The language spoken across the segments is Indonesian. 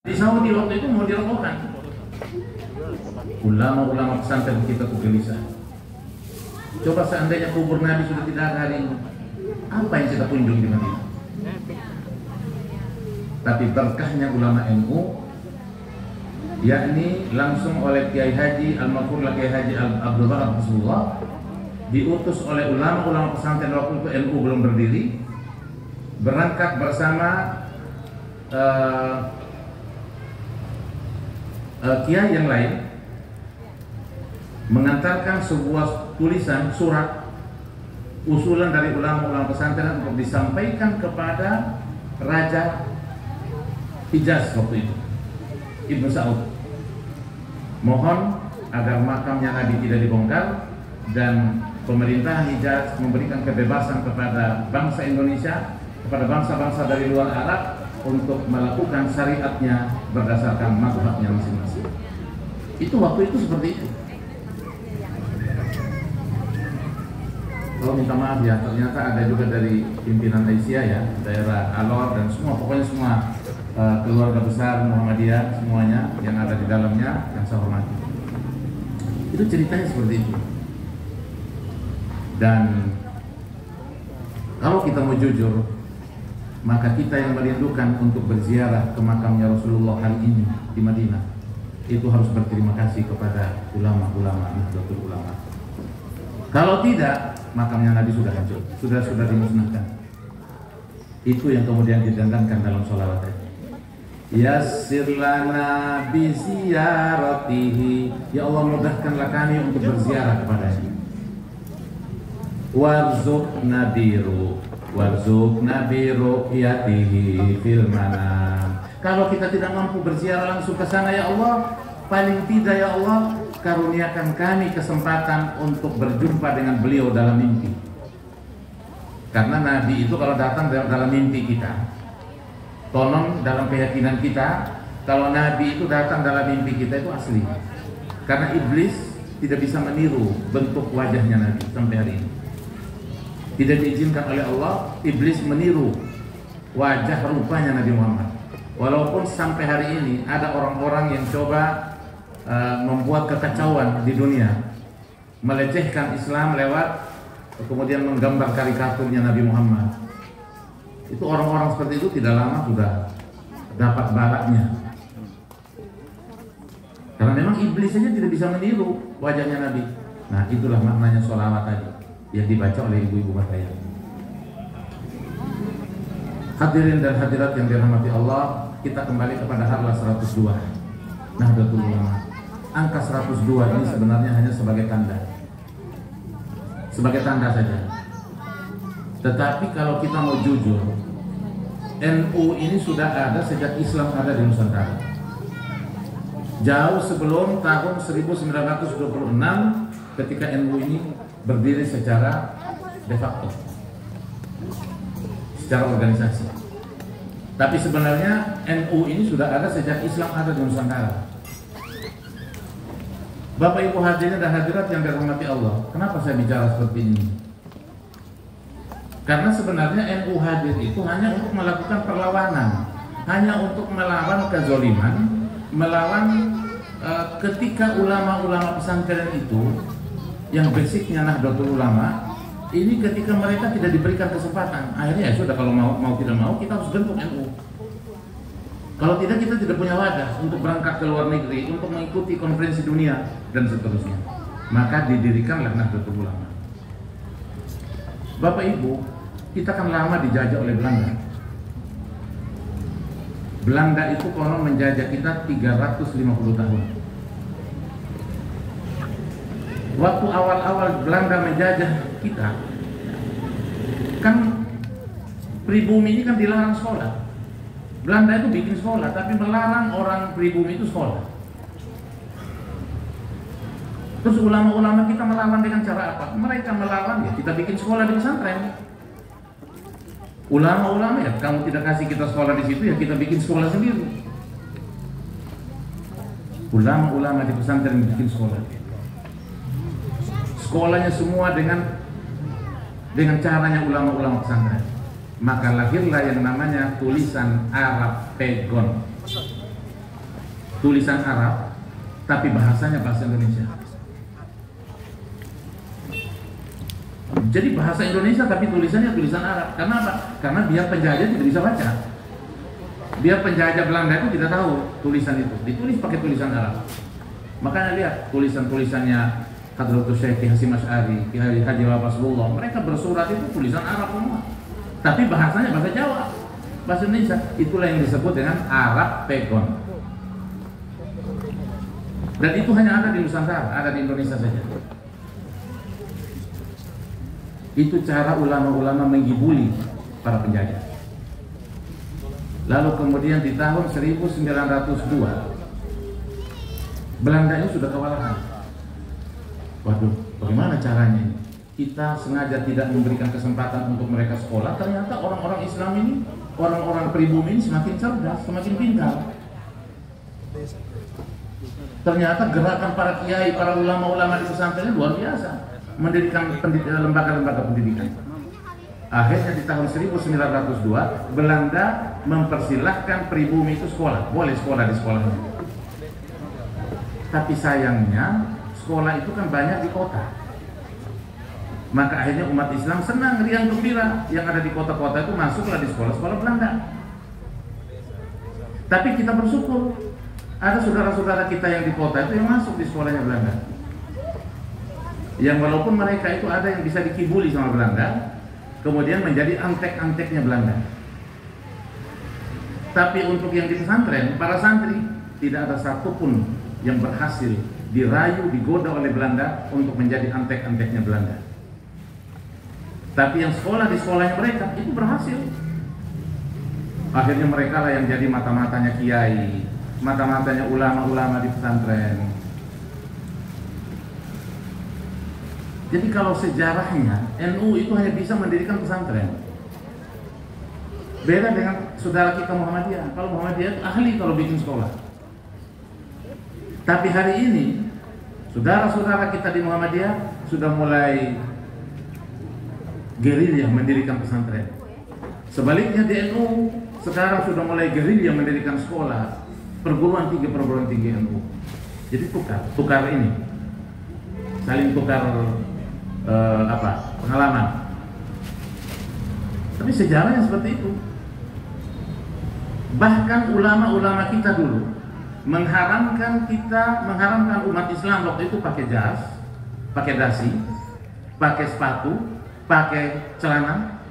Di Saudi waktu itu mau dirobohkan. Ulama-ulama pesantren kita gelisah. Coba seandainya kubur Nabi sudah tidak ada hari ini, apa yang kita kunjungi di Madinah? Tapi berkahnya ulama NU, yakni langsung oleh Kiai Haji Al-Maghfur Kiai Haji Abdul Barak Rasulullah, diutus oleh ulama-ulama pesantren waktu itu NU belum berdiri, berangkat bersama kiai yang lain, mengantarkan sebuah tulisan surat usulan dari ulama-ulama pesantren untuk disampaikan kepada Raja Hijaz waktu itu, Ibnu Saud. Mohon agar makamnya Nabi tidak dibongkar dan pemerintah Hijaz memberikan kebebasan kepada bangsa Indonesia, kepada bangsa-bangsa dari luar Arab untuk melakukan syariatnya berdasarkan mazhabnya masing-masing. Itu waktu itu seperti itu. Kalau minta maaf ya, ternyata ada juga dari pimpinan Asia ya, daerah Alor dan semua, pokoknya semua keluarga besar Muhammadiyah semuanya yang ada di dalamnya yang saya hormati. Itu ceritanya seperti itu. Dan kalau kita mau jujur, maka kita yang merindukan untuk berziarah ke makamnya Rasulullah hari ini di Madinah, itu harus berterima kasih kepada ulama-ulama Nahdlatul Ulama. Kalau tidak, makamnya Nabi sudah hancur, sudah dimusnahkan. Itu yang kemudian didandangkan dalam sholawat tadi. Yassir lana bi ziyaratihi, ya Allah mudahkanlah kami untuk berziarah kepadanya. Warzuqna biru yatihi fil manam. Kalau kita tidak mampu berziarah langsung ke sana ya Allah, paling tidak ya Allah karuniakan kami kesempatan untuk berjumpa dengan beliau dalam mimpi. Karena Nabi itu kalau datang dalam mimpi kita, konon dalam keyakinan kita, kalau Nabi itu datang dalam mimpi kita itu asli. Karena iblis tidak bisa meniru bentuk wajahnya Nabi sampai hari ini. Tidak diizinkan oleh Allah iblis meniru wajah rupanya Nabi Muhammad. Walaupun sampai hari ini ada orang-orang yang coba membuat kekacauan di dunia, melecehkan Islam lewat kemudian menggambar karikaturnya Nabi Muhammad. Itu orang-orang seperti itu tidak lama sudah dapat balaknya. Karena memang iblis saja tidak bisa meniru wajahnya Nabi. Nah, itulah maknanya sholawat tadi yang dibaca oleh ibu-ibu sekalian. Hadirin dan hadirat yang dirahmati Allah, kita kembali kepada harlah 102 Nahdlatul Ulama. Angka 102 ini sebenarnya hanya sebagai tanda saja. Tetapi kalau kita mau jujur, NU ini sudah ada sejak Islam ada di Nusantara. Jauh sebelum tahun 1926 ketika NU ini berdiri secara de facto, secara organisasi. Tapi sebenarnya NU ini sudah ada sejak Islam ada di Nusantara. Bapak Ibu hadirin dan hadirat yang dirahmati Allah, kenapa saya bicara seperti ini? Karena sebenarnya NU hadir itu hanya untuk melakukan perlawanan, hanya untuk melawan kezoliman, melawan ketika ulama-ulama pesantren itu yang basicnya Nahdlatul Ulama ini ketika mereka tidak diberikan kesempatan, akhirnya ya sudah, kalau mau tidak mau kita harus bentuk NU. Kalau tidak, kita tidak punya wadah untuk berangkat ke luar negeri untuk mengikuti konferensi dunia dan seterusnya. Maka didirikanlah Nahdlatul Ulama. Bapak Ibu, kita kan lama dijajah oleh Belanda. Belanda itu konon menjajah kita 350 tahun. Waktu awal-awal Belanda menjajah kita, kan pribumi ini kan dilarang sekolah. Belanda itu bikin sekolah, tapi melarang orang pribumi itu sekolah. Terus ulama-ulama kita melawan dengan cara apa? Mereka melawan ya kita bikin sekolah di pesantren. Ulama-ulama ya kamu tidak kasih kita sekolah di situ ya kita bikin sekolah sendiri. Ulama-ulama di pesantren bikin sekolah. Sekolahnya semua dengan caranya ulama-ulama pesantren. Maka lahirlah yang namanya tulisan Arab Pegon. tulisan Arab, tapi bahasanya bahasa Indonesia. Jadi bahasa Indonesia tapi tulisannya tulisan Arab. Karena apa? Karena biar penjajah tidak bisa baca. Biar penjajah Belanda itu tidak tahu tulisan itu. Ditulis pakai tulisan Arab. Makanya lihat tulisan-tulisannya Hadratus Syekh Hasyim Asy'ari, Kiai Haji Wasbullah, mereka bersurat itu tulisan Arab semua. Tapi bahasanya bahasa Jawa, bahasa Indonesia. Itulah yang disebut dengan Arab Pegon. Dan itu hanya ada di Nusantara, ada di Indonesia saja. Itu cara ulama-ulama menggibuli para penjajah. Lalu kemudian di tahun 1902 Belanda itu sudah kewalahan. Waduh, bagaimana caranya ini? Kita sengaja tidak memberikan kesempatan untuk mereka sekolah. Ternyata orang-orang Islam ini, orang-orang pribumi ini semakin cerdas, semakin pintar. Ternyata gerakan para kiai, para ulama-ulama di pesantren luar biasa, mendirikan lembaga-lembaga pendidikan. Akhirnya di tahun 1902 Belanda mempersilahkan pribumi itu sekolah, boleh sekolah di sekolahnya. Tapi sayangnya sekolah itu kan banyak di kota. Maka akhirnya umat Islam senang, riang gembira yang ada di kota-kota itu masuklah di sekolah-sekolah Belanda. Tapi kita bersyukur ada saudara-saudara kita yang di kota itu yang masuk di sekolahnya Belanda. Yang walaupun mereka itu ada yang bisa dikibuli sama Belanda, kemudian menjadi antek-anteknya Belanda. Tapi untuk yang di pesantren, para santri, tidak ada satupun yang berhasil dirayu, digoda oleh Belanda untuk menjadi antek-anteknya Belanda. Tapi yang sekolah di sekolahnya mereka itu berhasil. Akhirnya mereka lah yang jadi mata-matanya kiai, mata-matanya ulama-ulama di pesantren. Jadi kalau sejarahnya NU itu hanya bisa mendirikan pesantren. Beda dengan saudara kita Muhammadiyah. Kalau Muhammadiyah itu ahli kalau bikin sekolah. Tapi hari ini saudara-saudara kita di Muhammadiyah sudah mulai gerilya mendirikan pesantren. Sebaliknya di NU sekarang sudah mulai gerilya mendirikan sekolah, perguruan tinggi NU. Jadi tukar ini, saling tukar pengalaman. Tapi sejarahnya seperti itu. Bahkan ulama-ulama kita dulu mengharamkan umat Islam waktu itu pakai jas, pakai dasi, pakai sepatu, pakai celana,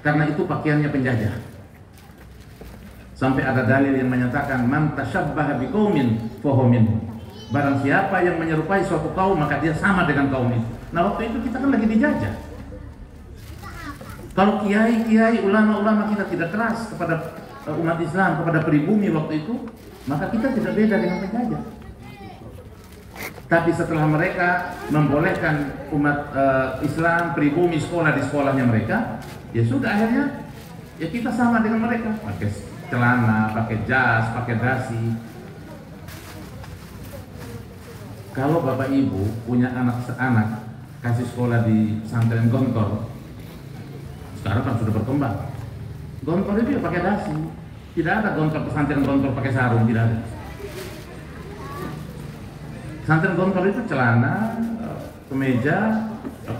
karena itu pakaiannya penjajah. Sampai ada dalil yang menyatakan man tasyabbaha biqaumin fahuwa minhum. Barang siapa yang menyerupai suatu kaum maka dia sama dengan kaum itu. Nah waktu itu kita kan lagi dijajah. Kalau kiai-kiai, ulama-ulama kita tidak keras kepada umat Islam, kepada pribumi waktu itu, maka kita tidak beda dengan penjajah. Tapi setelah mereka membolehkan umat Islam pribumi sekolah di sekolahnya mereka, ya sudah akhirnya ya kita sama dengan mereka, pakai celana, pakai jas, pakai dasi. Kalau bapak ibu punya anak kasih sekolah di pesantren Gontor, sekarang kan sudah berkembang. Gontor itu ya pakai dasi, tidak ada Gontor pesantren Gontor pakai sarung, tidak ada. Pesantren Gontor itu celana, kemeja,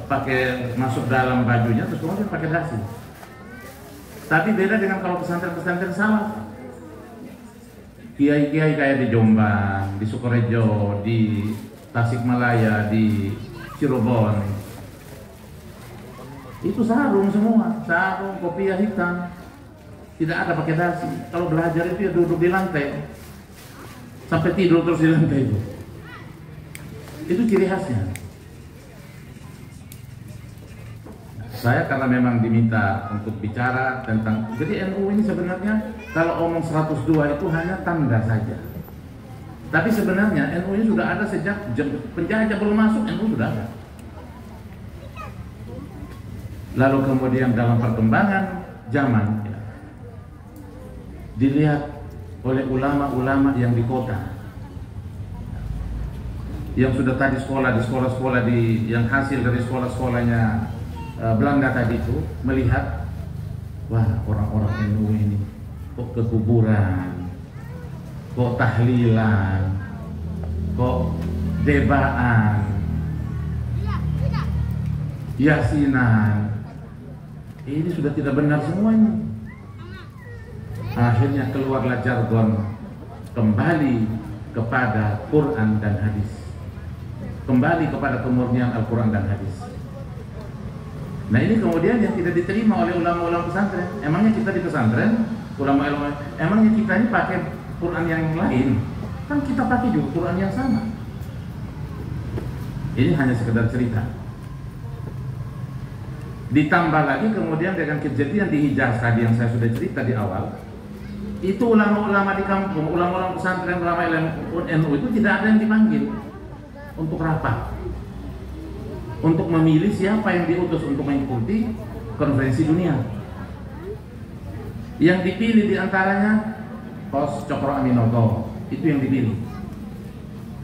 pakai masuk dalam bajunya, terus kemudian pakai dasi. Tapi beda dengan kalau pesantren-pesantren salaf. Kiai-kiai kayak di Jombang, di Sukorejo, di Tasikmalaya, di Cirebon, itu sarung semua, sarung, kopiah hitam, tidak ada pakai dasi. Kalau belajar itu ya duduk di lantai, sampai tidur terus di lantai itu. Itu ciri khasnya. Saya karena memang diminta untuk bicara tentang, jadi NU ini sebenarnya kalau omong 102 itu hanya tanda saja. Tapi sebenarnya NU ini sudah ada sejak penjajah belum masuk, NU sudah ada. Lalu kemudian dalam perkembangan zaman ya, dilihat oleh ulama-ulama yang di kota, yang sudah tadi sekolah di sekolah-sekolah yang hasil dari sekolah-sekolahnya Belanda tadi itu, melihat wah orang-orang NU ini kok ke kuburan, kok tahlilan, kok debaan, yasinan. Ini sudah tidak benar semuanya. Akhirnya keluarlah jargon kembali kepada Quran dan hadis, kembali kepada kemurnian Al-Quran dan hadis. Nah ini kemudian yang tidak diterima oleh ulama-ulama pesantren. Emangnya kita di pesantren, ulama-ulama, emangnya kita ini pakai Quran yang lain? Kan kita pakai juga Quran yang sama. Ini hanya sekedar cerita. Ditambah lagi kemudian dengan kejadian di Hijaz tadi yang saya sudah cerita di awal, itu ulama-ulama di kampung, ulama-ulama pesantren, ulama NU itu tidak ada yang dipanggil untuk rapat, untuk memilih siapa yang diutus untuk mengikuti konferensi dunia. Yang dipilih diantaranya Pos Cokro Aminoto, itu yang dipilih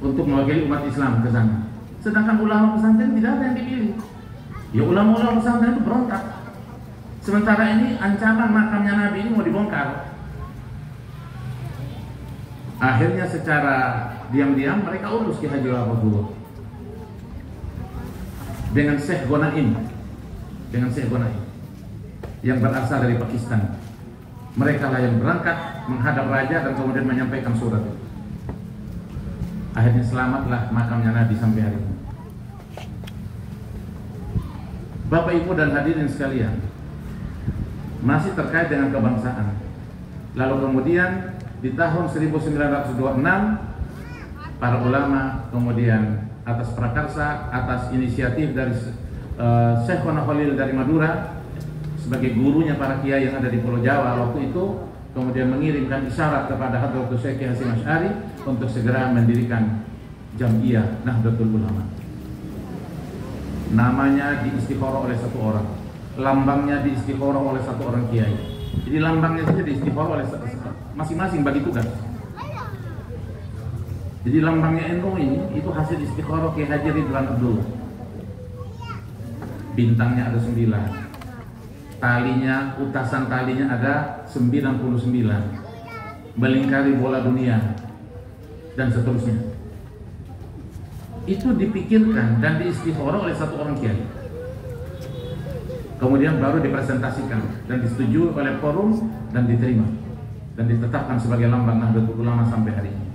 untuk mewakili umat Islam ke sana. Sedangkan ulama pesantren tidak ada yang dipilih. Ya ulama-ulama pesantren itu berontak. Sementara ini ancaman makamnya Nabi ini mau dibongkar. Akhirnya secara diam-diam mereka urus Ki Haji Rasulullah dengan Syekh Gonaim, yang berasal dari Pakistan. Mereka lah yang berangkat menghadap raja dan kemudian menyampaikan surat. Akhirnya selamatlah makamnya Nabi sampai hari ini. Bapak Ibu dan hadirin sekalian, masih terkait dengan kebangsaan. Lalu kemudian di tahun 1926 para ulama kemudian atas prakarsa, atas inisiatif dari Syekh Khalil dari Madura sebagai gurunya para kiai yang ada di Pulau Jawa waktu itu, kemudian mengirimkan isyarat kepada Hadratus Syekh Hasyim Asy'ari untuk segera mendirikan Jam'iyah Nahdlatul Ulama. Namanya diistikharah oleh satu orang, lambangnya diistikharah oleh satu orang kiai. Jadi lambangnya saja diistikharah oleh masing-masing bagi tugas. Jadi lambangnya NU ini itu hasil istikharah Kiai Haji Ridwan Abdul. Bintangnya ada 9, talinya, utasan talinya ada 99, melingkari bola dunia dan seterusnya. Itu dipikirkan dan diistikharah oleh satu orang kiai. Kemudian baru dipresentasikan dan disetujui oleh forum dan diterima dan ditetapkan sebagai lambang Nahdlatul Ulama sampai hari ini.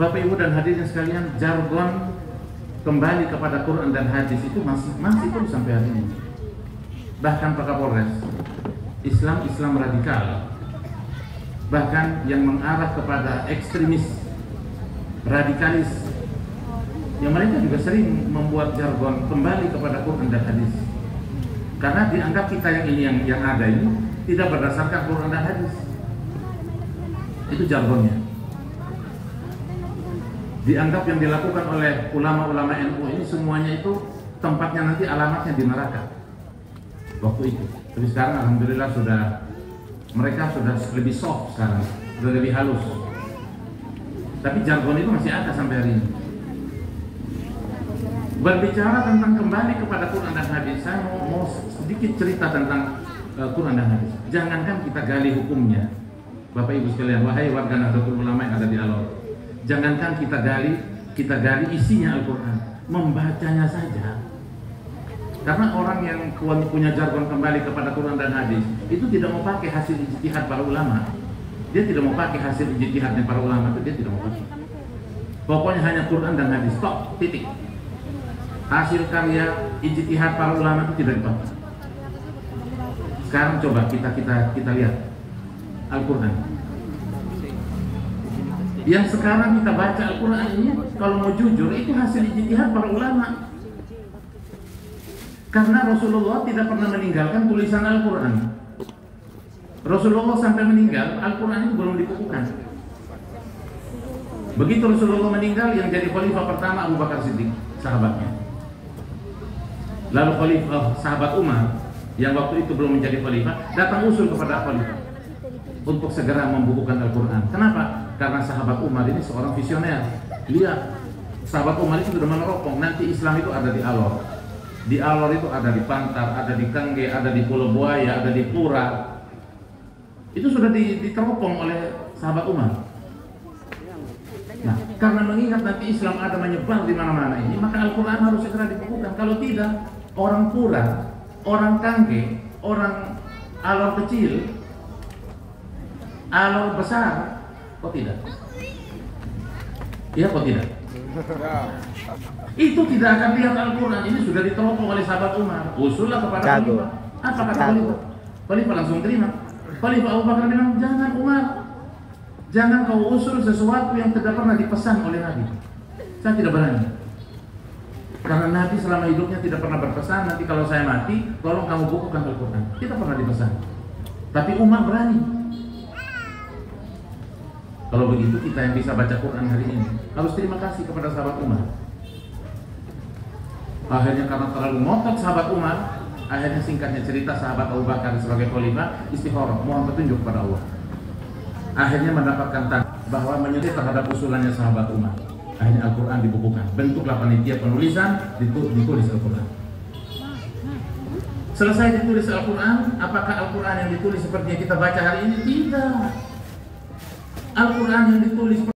Bapak Ibu dan hadirin sekalian, jargon kembali kepada Quran dan hadis itu masih terus sampai hari ini. Bahkan Pak Kapolres, Islam radikal, bahkan yang mengarah kepada ekstremis, radikalis, yang mereka juga sering membuat jargon kembali kepada Quran dan hadis, karena dianggap kita yang ini yang ada ini tidak berdasarkan Quran dan hadis. Itu jargonnya. Dianggap yang dilakukan oleh ulama-ulama NU ini semuanya itu tempatnya nanti alamatnya di neraka waktu itu. Tapi sekarang alhamdulillah mereka sudah lebih soft sekarang, sudah lebih halus. Tapi jargon itu masih ada sampai hari ini. Berbicara tentang kembali kepada Quran dan hadis, saya mau sedikit cerita tentang Quran dan hadis. Jangankan kita gali hukumnya, Bapak Ibu sekalian, wahai warga Nahdlatul Ulama yang ada di Alor, jangankan kita gali isinya Al-Quran, membacanya saja. Karena orang yang punya jargon kembali kepada Quran dan hadis itu tidak mau pakai hasil ijtihad para ulama. Dia tidak mau pakai hasil ijtihadnya para ulama, itu dia tidak mau pakai. Pokoknya hanya Quran dan hadis, stop, titik. Hasil karya ijtihad para ulama itu tidak dipakai. Sekarang coba kita lihat Al-Quran. Yang sekarang kita baca Al-Quran ini, kalau mau jujur, itu hasil ijtihad para ulama. Karena Rasulullah tidak pernah meninggalkan tulisan Al-Quran. Rasulullah sampai meninggal, Al-Quran itu belum dibukukan. Begitu Rasulullah meninggal, yang jadi khalifah pertama Abu Bakar Siddiq, sahabatnya. Lalu khalifah sahabat Umar, yang waktu itu belum menjadi khalifah, datang usul kepada khalifah untuk segera membukukan Al-Quran. Kenapa? Karena sahabat Umar ini seorang visioner. Lihat, sahabat Umar itu sudah meneropong, nanti Islam itu ada di Alor. Di Alor itu ada di Pantar, ada di Kangge, ada di Pulau Buaya, ada di Pura. Itu sudah diteropong oleh sahabat Umar. Nah, karena mengingat nanti Islam ada menyebar di mana-mana ini, maka Al-Quran harus segera dibukukan. Kalau tidak, orang pura, orang kangge, orang alor kecil, alor besar, kok tidak? Iya, kok tidak? Itu tidak akan lihat Al-Quran. Ini sudah diteropong oleh sahabat Umar. Usullah kepada Khalifah. Apa kata Khalifah? Khalifah langsung terima. Khalifah Abu Bakar bilang, jangan Umar, jangan kau usul sesuatu yang tidak pernah dipesan oleh Nabi. Saya tidak berani. Karena Nabi selama hidupnya tidak pernah berpesan, nanti kalau saya mati, tolong kamu bukukan Al-Quran. Tidak pernah dipesan. Tapi Umar berani. Kalau begitu kita yang bisa baca Quran hari ini harus terima kasih kepada sahabat Umar. Akhirnya karena terlalu ngotot sahabat Umar, akhirnya singkatnya cerita sahabat Abu Bakar sebagai khalifah istikharah, mohon petunjuk kepada Allah. Akhirnya mendapatkan tanda bahwa menyukai terhadap usulannya sahabat Umar. Akhirnya Al-Quran dibukukan. Bentuklah panitia penulisan, ditulis Al-Quran. Selesai ditulis Al-Quran, apakah Al-Quran yang ditulis seperti yang kita baca hari ini? Tidak. Al-Quran yang ditulis